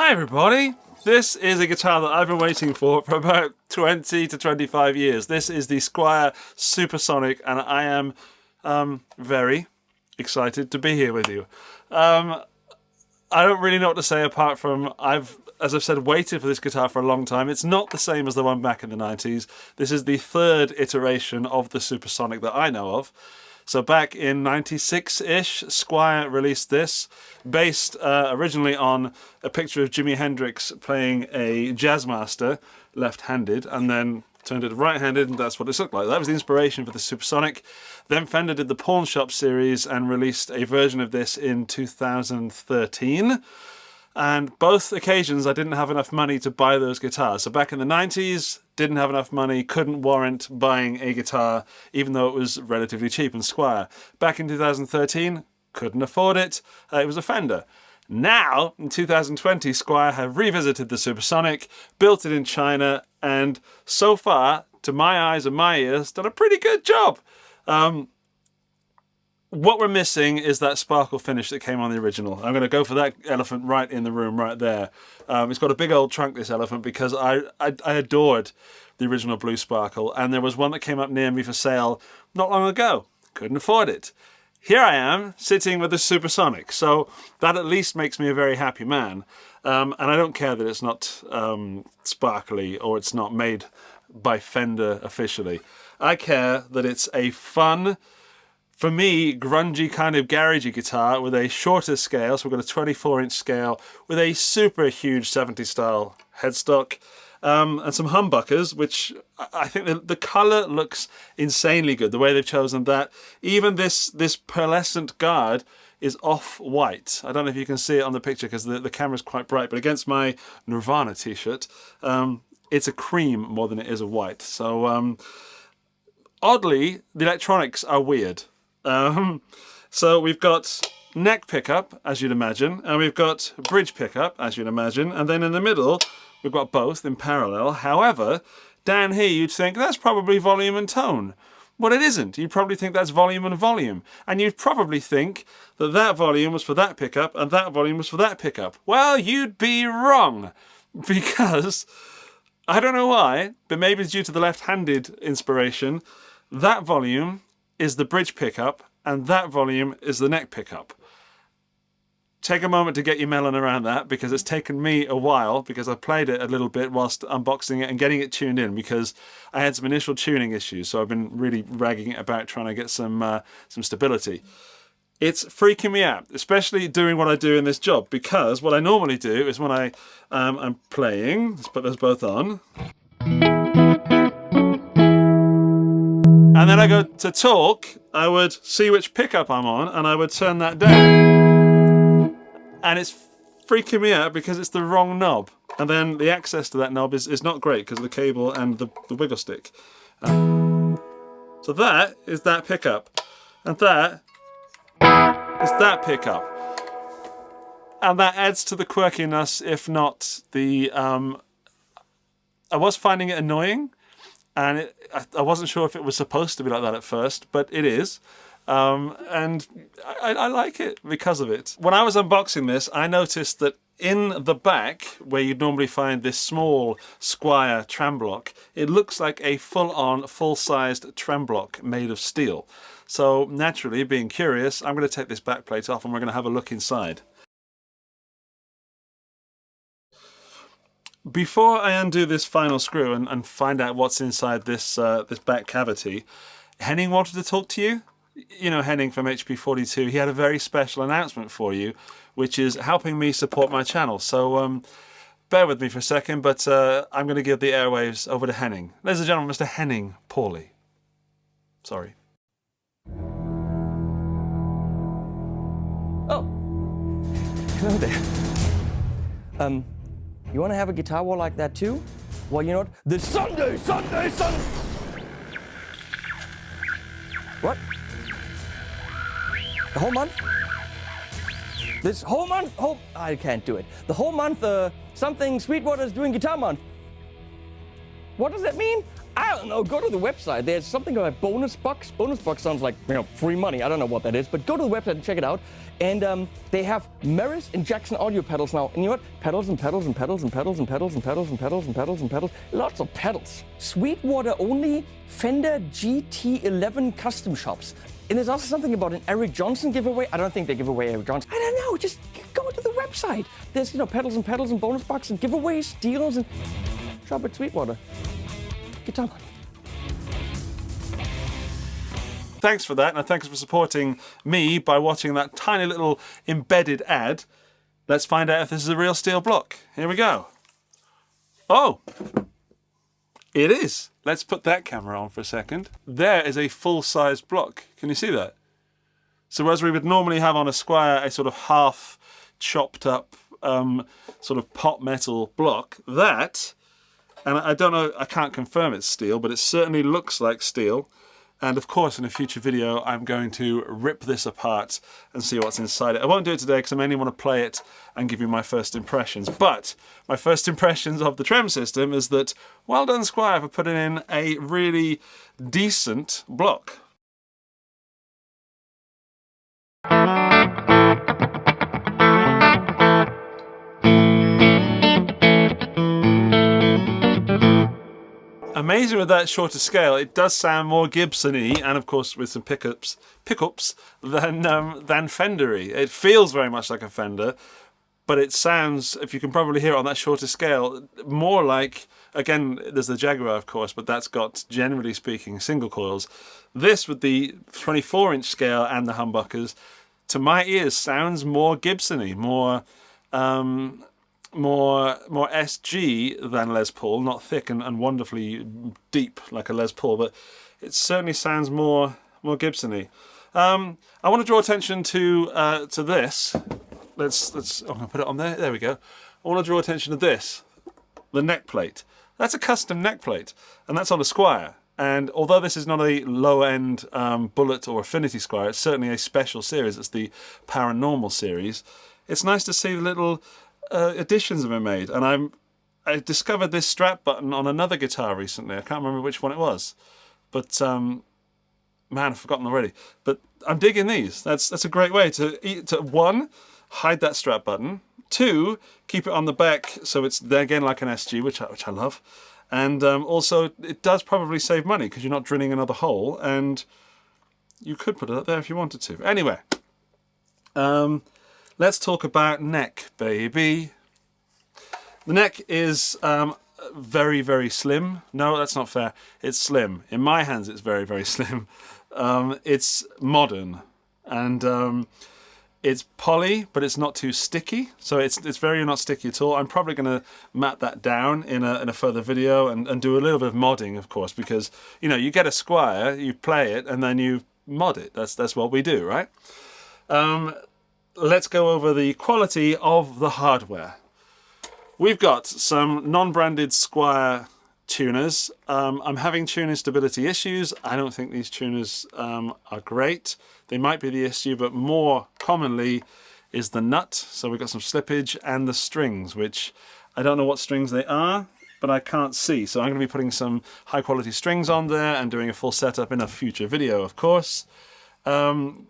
Hi everybody! This is a guitar that I've been waiting for about 20 to 25 years. This is the SQUIER SUPERSONIC and I am very excited to be here with you. I don't really know what to say apart from as I've said, waited for this guitar for a long time. It's not the same as the one back in the 90s. This is the third iteration of the Supersonic that I know of. So back in 96-ish, SQUIER released this, based originally on a picture of Jimi Hendrix playing a Jazzmaster, left-handed, and then turned it right-handed, and that's what it looked like. That was the inspiration for the Supersonic. Then Fender did the Pawn Shop series and released a version of this in 2013. And both occasions I didn't have enough money to buy those guitars. So back in the 90s, didn't have enough money, couldn't warrant buying a guitar, even though it was relatively cheap and SQUIER. Back in 2013, couldn't afford it. It was a Fender. Now, in 2020, SQUIER have revisited the Supersonic, built it in China, and so far, to my eyes and my ears, done a pretty good job. What we're missing is that sparkle finish that came on the original. I'm going to go for that elephant right in the room, right there. It's got a big old trunk, this elephant, because I adored the original blue sparkle, and there was one that came up near me for sale not long ago. Couldn't afford it. Here I am, sitting with the Supersonic, so that at least makes me a very happy man. And I don't care that it's not sparkly or it's not made by Fender officially. I care that it's a fun, for me, grungy kind of garagey guitar with a shorter scale, so we've got a 24-inch scale with a super huge 70s style headstock and some humbuckers, which I think the colour looks insanely good, the way they've chosen that. Even this pearlescent guard is off-white. I don't know if you can see it on the picture because the camera's quite bright, but against my Nirvana t-shirt, it's a cream more than it is a white. So oddly, the electronics are weird. So we've got neck pickup, as you'd imagine, and we've got bridge pickup, as you'd imagine, and then in the middle, we've got both in parallel. However, down here you'd think that's probably volume and tone. Well, it isn't. You'd probably think that's volume and volume. And you'd probably think that that volume was for that pickup and that volume was for that pickup. Well, you'd be wrong, because, I don't know why, but maybe it's due to the left-handed inspiration, that volume is the bridge pickup, and that volume is the neck pickup. Take a moment to get your melon around that, because it's taken me a while, because I played it a little bit whilst unboxing it and getting it tuned in, because I had some initial tuning issues, so I've been really ragging it about trying to get some stability. It's freaking me out, especially doing what I do in this job, because what I normally do is when I'm playing, let's put those both on, and then I go to talk, I would see which pickup I'm on and I would turn that down. And it's freaking me out because it's the wrong knob. And then the access to that knob is not great because of the cable and the wiggle stick. So that is that pickup. And that is that pickup. And that adds to the quirkiness, if not the... I was finding it annoying. And I wasn't sure if it was supposed to be like that at first, but it is. And I like it because of it. When I was unboxing this, I noticed that in the back, where you'd normally find this small SQUIER trem block, it looks like a full-on, full-sized trem block made of steel. So naturally, being curious, I'm going to take this back plate off and we're going to have a look inside. Before I undo this final screw and find out what's inside this this back cavity, Henning wanted to talk to you. You know Henning from HP42. He had a very special announcement for you, which is helping me support my channel. So bear with me for a second, but I'm going to give the airwaves over to Henning. Ladies and gentlemen, Mr. Henning Pauly. Sorry. Oh, hello there. You want to have a guitar war like that too? Well, you know what? The Sunday! What? The whole month? This whole month? Oh, I can't do it. The whole month, something Sweetwater is doing guitar month. What does that mean? I don't know, go to the website. There's something about bonus box. Bonus box sounds like, free money. I don't know what that is, but go to the website and check it out. And they have Meris and Jackson audio pedals now. And you know what? Pedals and pedals and pedals and pedals and pedals and pedals and pedals and pedals and pedals. Lots of pedals. Sweetwater only Fender GT11 custom shops. And there's also something about an Eric Johnson giveaway. I don't think they give away Eric Johnson. I don't know, just go to the website. There's, pedals and pedals and bonus box and giveaways, deals, and shop at Sweetwater. Guitar. Thanks for that, and thanks for supporting me by watching that tiny little embedded ad. Let's find out if this is a real steel block. Here we go. Oh, it is. Let's put that camera on for a second. There is a full-size block. Can you see that? So whereas we would normally have on a Squier a sort of half chopped up sort of pot metal block, that, and I don't know, I can't confirm it's steel, but it certainly looks like steel. And of course, in a future video, I'm going to rip this apart and see what's inside it. I won't do it today because I mainly want to play it and give you my first impressions. But my first impressions of the Trem system is that, well done Squier for putting in a really decent block. Amazing with that shorter scale, it does sound more Gibson-y, and of course with some pickups than Fender-y. It feels very much like a Fender, but it sounds, if you can probably hear it on that shorter scale, more like, again, there's the Jaguar of course, but that's got, generally speaking, single coils. This with the 24-inch scale and the humbuckers, to my ears, sounds more Gibson-y, more SG than Les Paul, not thick and wonderfully deep like a Les Paul, but it certainly sounds more Gibson-y. I want to draw attention to this. Let's I'm gonna put it on there. There we go. I want to draw attention to this, the neck plate. That's a custom neck plate, and that's on a Squier. And although this is not a low-end Bullet or Affinity Squier, it's certainly a special series. It's the Paranormal series. It's nice to see the little additions have been made, and I discovered this strap button on another guitar recently. I can't remember which one it was, but man, I've forgotten already. But I'm digging these. That's a great way to one, hide that strap button. Two, keep it on the back so it's there again like an SG, which I love. And also, it does probably save money because you're not drilling another hole, and you could put it up there if you wanted to. Anyway. Let's talk about neck, baby. The neck is very, very slim. No, that's not fair. It's slim. In my hands, it's very, very slim. It's modern, and it's poly, but it's not too sticky. So it's very not sticky at all. I'm probably going to mat that down in a further video and do a little bit of modding, of course, because you get a Squier, you play it, and then you mod it. That's what we do, right? Let's go over the quality of the hardware. We've got some non-branded Squier tuners. I'm having tuning stability issues. I don't think these tuners are great. They might be the issue, but more commonly is the nut. So we've got some slippage, and the strings, which I don't know what strings they are, but I can't see. So I'm going to be putting some high quality strings on there and doing a full setup in a future video, of course.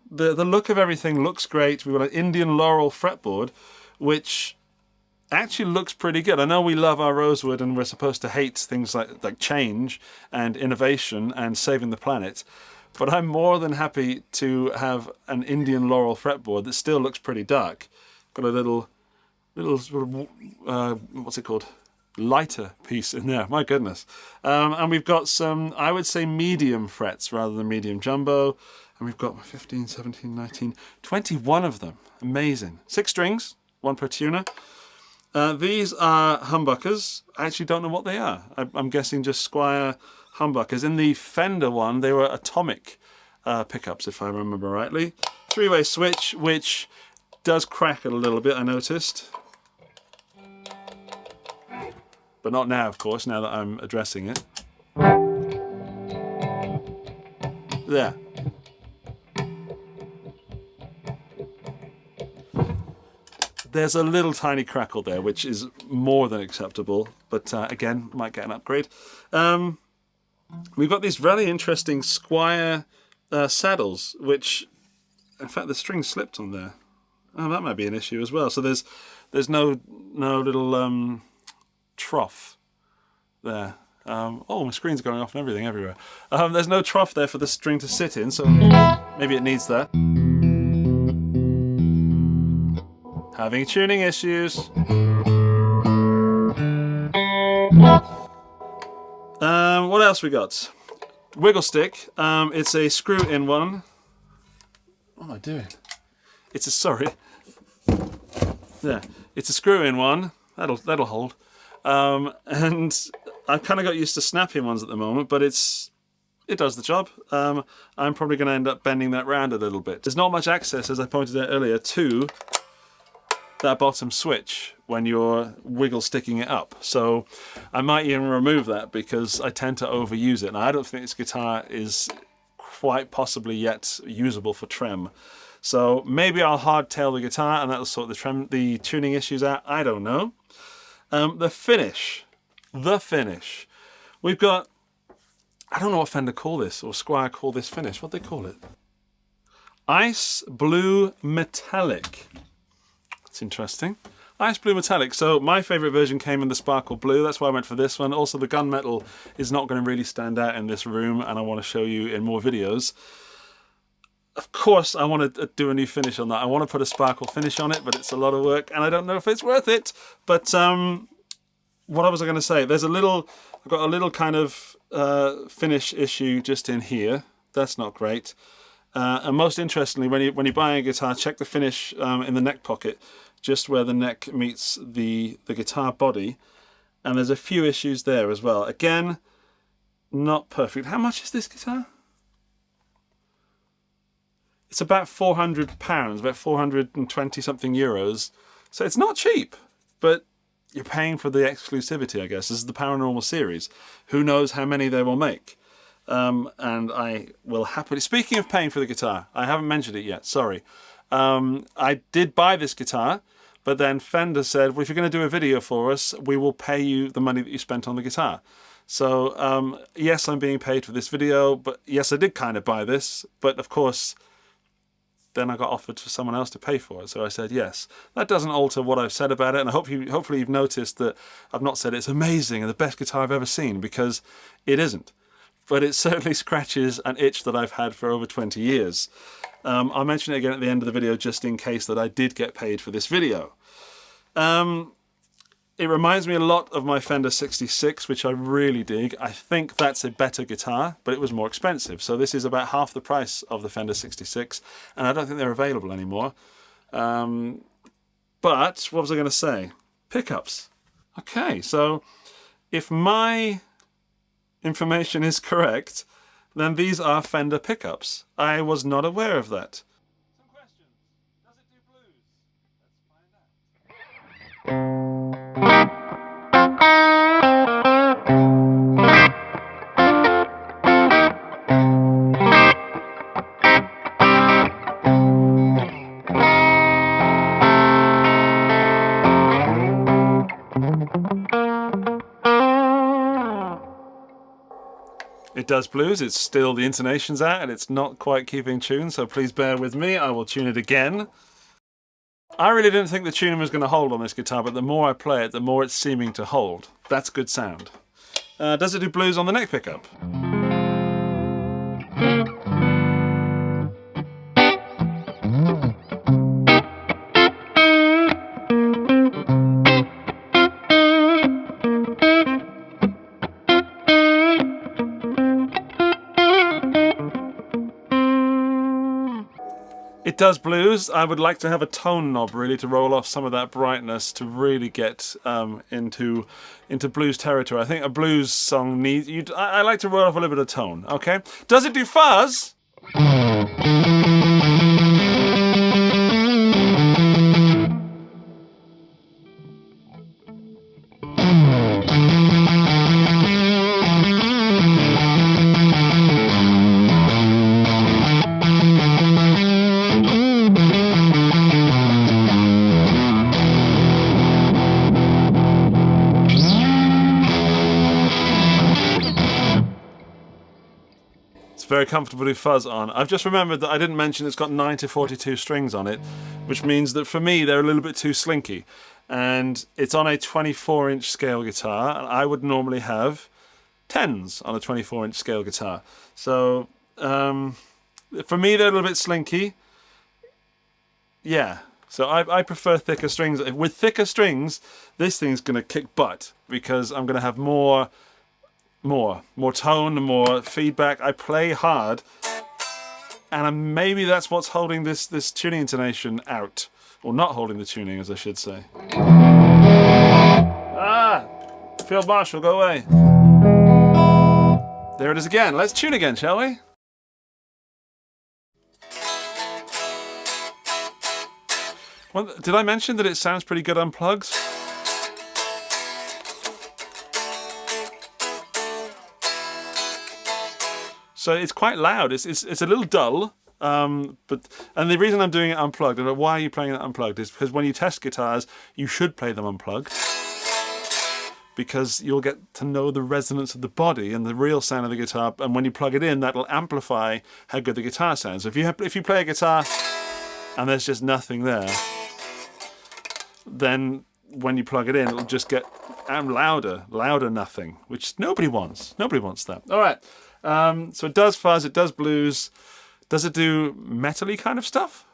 The look of everything looks great. We've got an Indian Laurel fretboard, which actually looks pretty good. I know we love our rosewood and we're supposed to hate things like change and innovation and saving the planet, but I'm more than happy to have an Indian Laurel fretboard that still looks pretty dark. Got a little sort of, what's it called? Lighter piece in there, my goodness. And we've got some, I would say, medium frets rather than medium jumbo. And we've got 15, 17, 19, 21 of them. Amazing. 6 strings, 1 per tuner. These are humbuckers. I actually don't know what they are. I'm guessing just Squier humbuckers. In the Fender one, they were atomic pickups, if I remember rightly. 3-way switch, which does crack it a little bit, I noticed. But not now, of course, now that I'm addressing it. There. There's a little tiny crackle there, which is more than acceptable, but again, might get an upgrade. we've got these really interesting Squire saddles, which, in fact, the string slipped on there. Oh, that might be an issue as well. So there's no little trough there. Oh, my screen's going off and everything everywhere. There's no trough there for the string to sit in, so maybe it needs that. Having tuning issues. What else we got? Wiggle stick. It's a screw-in one. What am I doing? It's a screw-in one. That'll hold. And I've kind of got used to snap-in ones at the moment, but it does the job. I'm probably going to end up bending that round a little bit. There's not much access, as I pointed out earlier, to that bottom switch when you're wiggle sticking it up. So I might even remove that because I tend to overuse it. And I don't think this guitar is quite possibly yet usable for trem. So maybe I'll hardtail the guitar and that'll sort the tuning issues out. I don't know. The finish. We've got, I don't know what Fender call this or Squier call this finish. What do they call it? Ice Blue Metallic. That's interesting. Ice Blue Metallic. So my favourite version came in the Sparkle Blue. That's why I went for this one. Also, the gunmetal is not going to really stand out in this room, and I want to show you in more videos. Of course, I want to do a new finish on that. I want to put a sparkle finish on it, but it's a lot of work, and I don't know if it's worth it. But what was I going to say? I've got a little kind of finish issue just in here. That's not great. And most interestingly, when you buy a guitar, check the finish in the neck pocket, just where the neck meets the guitar body. And there's a few issues there as well. Again, not perfect. How much is this guitar? It's about £400, about 420 something euros. So it's not cheap, but you're paying for the exclusivity, I guess. This is the Paranormal series. Who knows how many they will make? And I will happily... Speaking of paying for the guitar, I haven't mentioned it yet, sorry. I did buy this guitar, but then Fender said, well, if you're going to do a video for us, we will pay you the money that you spent on the guitar. So, yes, I'm being paid for this video, but yes, I did kind of buy this, but of course... Then I got offered for someone else to pay for it, so I said yes. That doesn't alter what I've said about it, and hopefully you've noticed that I've not said it's amazing and the best guitar I've ever seen, because it isn't. But it certainly scratches an itch that I've had for over 20 years. I'll mention it again at the end of the video just in case that I did get paid for this video. It reminds me a lot of my Fender 66, which I really dig. I think that's a better guitar, but it was more expensive. So this is about half the price of the Fender 66, and I don't think they're available anymore. But what was I going to say? Pickups. Okay, so if my information is correct, then these are Fender pickups. I was not aware of that. Some questions. Does it do blues? Let's find out. It does blues, it's still the intonation's out and it's not quite keeping tune, so please bear with me, I will tune it again. I really didn't think the tuning was going to hold on this guitar, but the more I play it, the more it's seeming to hold. That's good sound. Does it do blues on the neck pickup? It does blues. I would like to have a tone knob really to roll off some of that brightness to really get into blues territory. I think a blues song needs... I like to roll off a little bit of tone, okay? Does it do fuzz? very comfortable to fuzz on. I've just remembered that I didn't mention it's got 9 to 42 strings on it, which means that for me they're a little bit too slinky. And it's on a 24-inch scale guitar, and I would normally have 10s on a 24-inch scale guitar. So for me they're a little bit slinky. Yeah, so I prefer thicker strings. With thicker strings, this thing's going to kick butt because I'm going to have more tone and more feedback. I play hard, and maybe that's what's holding this tuning intonation out, or not holding the tuning, as I should say. Ah, Field Marshal, go away. There it is again. Let's tune again, shall we? Well, did I mention that it sounds pretty good unplugged? So it's quite loud. It's a little dull, and the reason I'm doing it unplugged, and why are you playing it unplugged, is because when you test guitars, you should play them unplugged, because you'll get to know the resonance of the body and the real sound of the guitar. And when you plug it in, that'll amplify how good the guitar sounds. If you play a guitar and there's just nothing there, then when you plug it in, it'll just get louder nothing, which nobody wants. Nobody wants that. All right. So it does fuzz, it does blues. Does it do metal-y kind of stuff?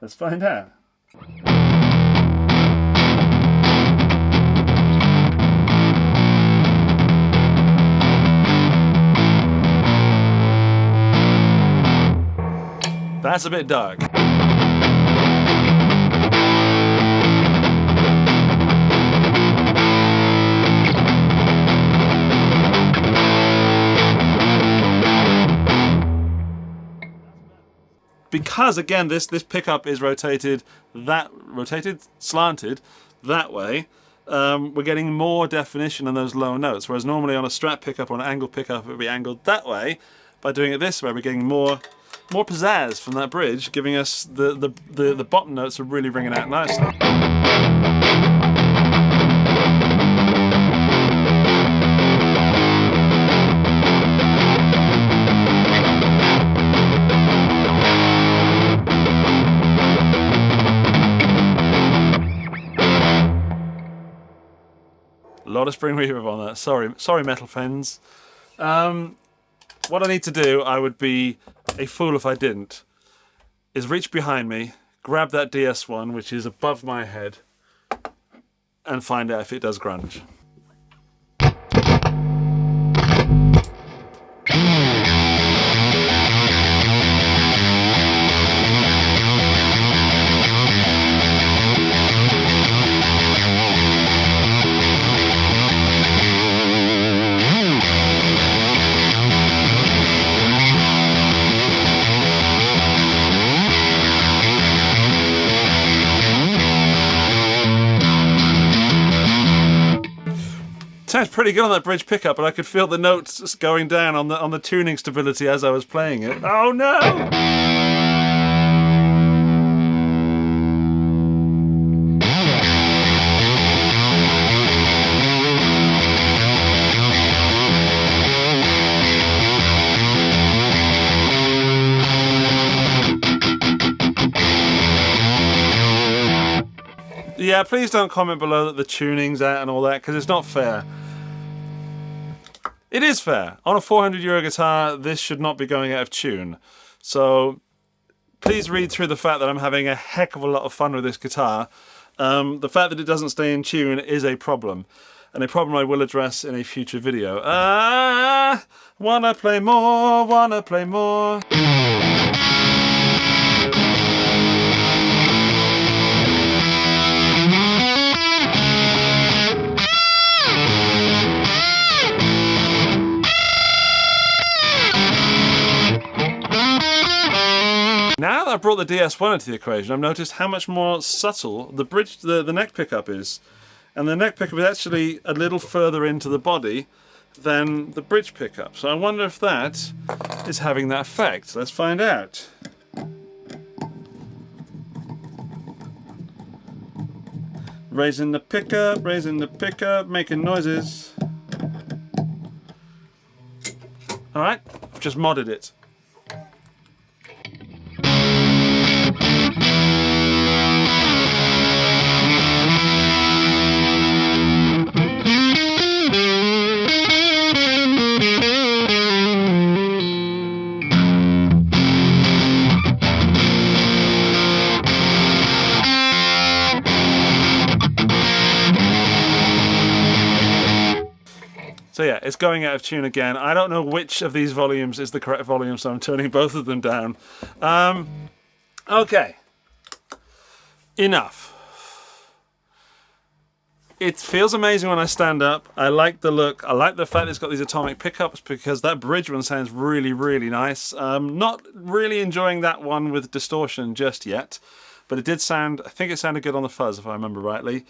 Let's find out. That's a bit dark. Because again, this pickup is slanted that way, we're getting more definition on those low notes. Whereas normally on a Strat pickup or an angle pickup, it would be angled that way. By doing it this way, we're getting more pizzazz from that bridge, giving us the bottom notes are really ringing out nicely. A lot of spring reverb on that. Sorry, metal fans. What I need to do, I would be a fool if I didn't, is reach behind me, grab that DS1, which is above my head, and find out if it does grunge. Sounds pretty good on that bridge pickup, but I could feel the notes going down on the tuning stability as I was playing it. Oh no! Yeah, please don't comment below that the tuning's out and all that, because it's not fair. It is fair. On a €400 guitar, this should not be going out of tune. So please read through the fact that I'm having a heck of a lot of fun with this guitar. The fact that it doesn't stay in tune is a problem, and a problem I will address in a future video. Wanna play more, wanna play more. Now that I've brought the DS1 into the equation, I've noticed how much more subtle the neck pickup is. And the neck pickup is actually a little further into the body than the bridge pickup. So I wonder if that is having that effect. Let's find out. Raising the pickup, making noises. All right, I've just modded it. So yeah, it's going out of tune again. I don't know which of these volumes is the correct volume, so I'm turning both of them down. Okay. Enough. It feels amazing when I stand up. I like the look. I like the fact it's got these atomic pickups because that bridge one sounds really, really nice. Not really enjoying that one with distortion just yet, but it did sound, I think it sounded good on the fuzz if I remember rightly.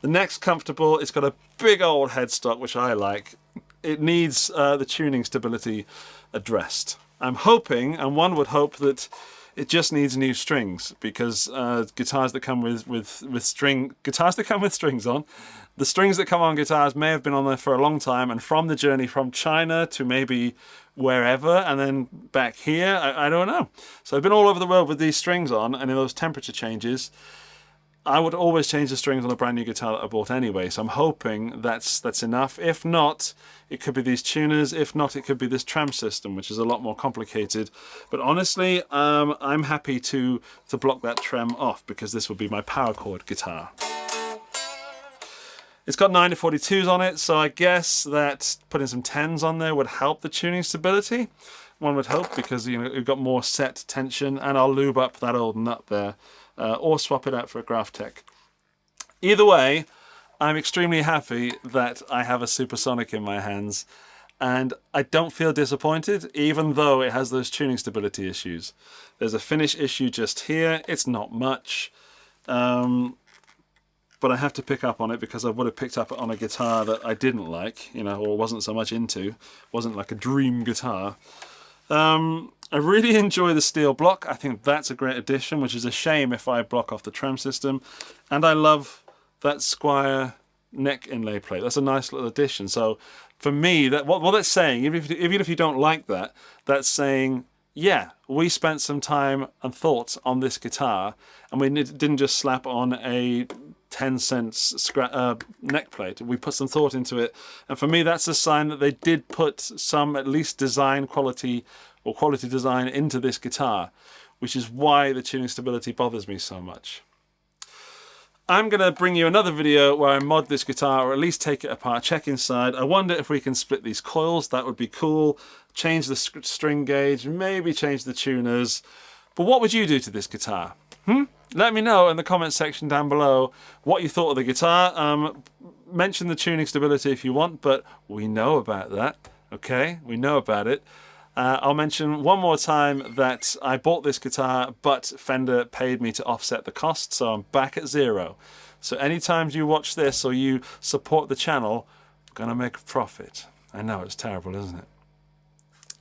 The neck's comfortable. It's got a big old headstock, which I like. It needs the tuning stability addressed. I'm hoping, and one would hope, that it just needs new strings, because guitars that come with strings on, the strings that come on guitars may have been on there for a long time, and from the journey from China to maybe wherever and then back here, I don't know. So I've been all over the world with these strings on, and in those temperature changes, I would always change the strings on a brand new guitar that I bought anyway, so I'm hoping that's enough. If not, it could be these tuners. If not, it could be this trem system, which is a lot more complicated. But honestly, I'm happy to block that trem off, because this will be my power chord guitar. It's got 9 to 42s on it, so I guess that putting some 10s on there would help the tuning stability. One would hope, because you've got more set tension, and I'll lube up that old nut there. Or swap it out for a Graphtec. Either way, I'm extremely happy that I have a Supersonic in my hands, and I don't feel disappointed, even though it has those tuning stability issues. There's a finish issue just here. It's not much, but I have to pick up on it, because I would have picked up on a guitar that I didn't like, or wasn't so much into. Wasn't like a dream guitar. I really enjoy the steel block. I think that's a great addition, which is a shame if I block off the trem system. And I love that Squire neck inlay plate. That's a nice little addition. So for me, what that's saying, even if you don't like that, that's saying, yeah, we spent some time and thought on this guitar, and we didn't just slap on a 10-cent neck plate. We put some thought into it, and for me, that's a sign that they did put some, at least, design quality or quality design into this guitar, which is why the tuning stability bothers me so much. I'm going to bring you another video where I mod this guitar, or at least take it apart, check inside. I wonder if we can split these coils. That would be cool. Change the string gauge, maybe change the tuners. But what would you do to this guitar? Let me know in the comments section down below what you thought of the guitar. Mention the tuning stability if you want, but we know about that. Okay, we know about it. I'll mention one more time that I bought this guitar, but Fender paid me to offset the cost, so I'm back at zero. So anytime you watch this or you support the channel, I'm gonna make a profit. I know, it's terrible, isn't it?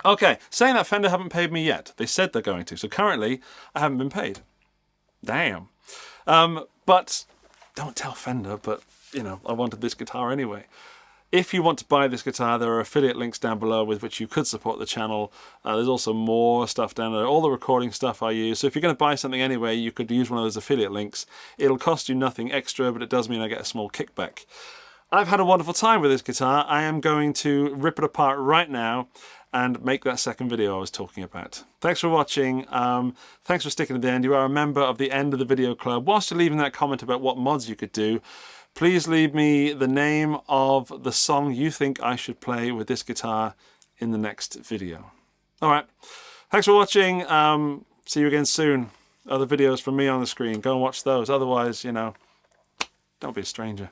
Okay, saying that, Fender haven't paid me yet. They said they're going to, so currently I haven't been paid. Damn. But don't tell Fender, but I wanted this guitar anyway. If you want to buy this guitar, there are affiliate links down below with which you could support the channel. There's also more stuff down there, all the recording stuff I use. So if you're going to buy something anyway, you could use one of those affiliate links. It'll cost you nothing extra, but it does mean I get a small kickback. I've had a wonderful time with this guitar. I am going to rip it apart right now and make that second video I was talking about. Thanks for watching. Thanks for sticking to the end. You are a member of the End of the Video Club. Whilst you're leaving that comment about what mods you could do, please leave me the name of the song you think I should play with this guitar in the next video. All right, thanks for watching. See you again soon. Other videos from me on the screen. Go and watch those. Otherwise, don't be a stranger.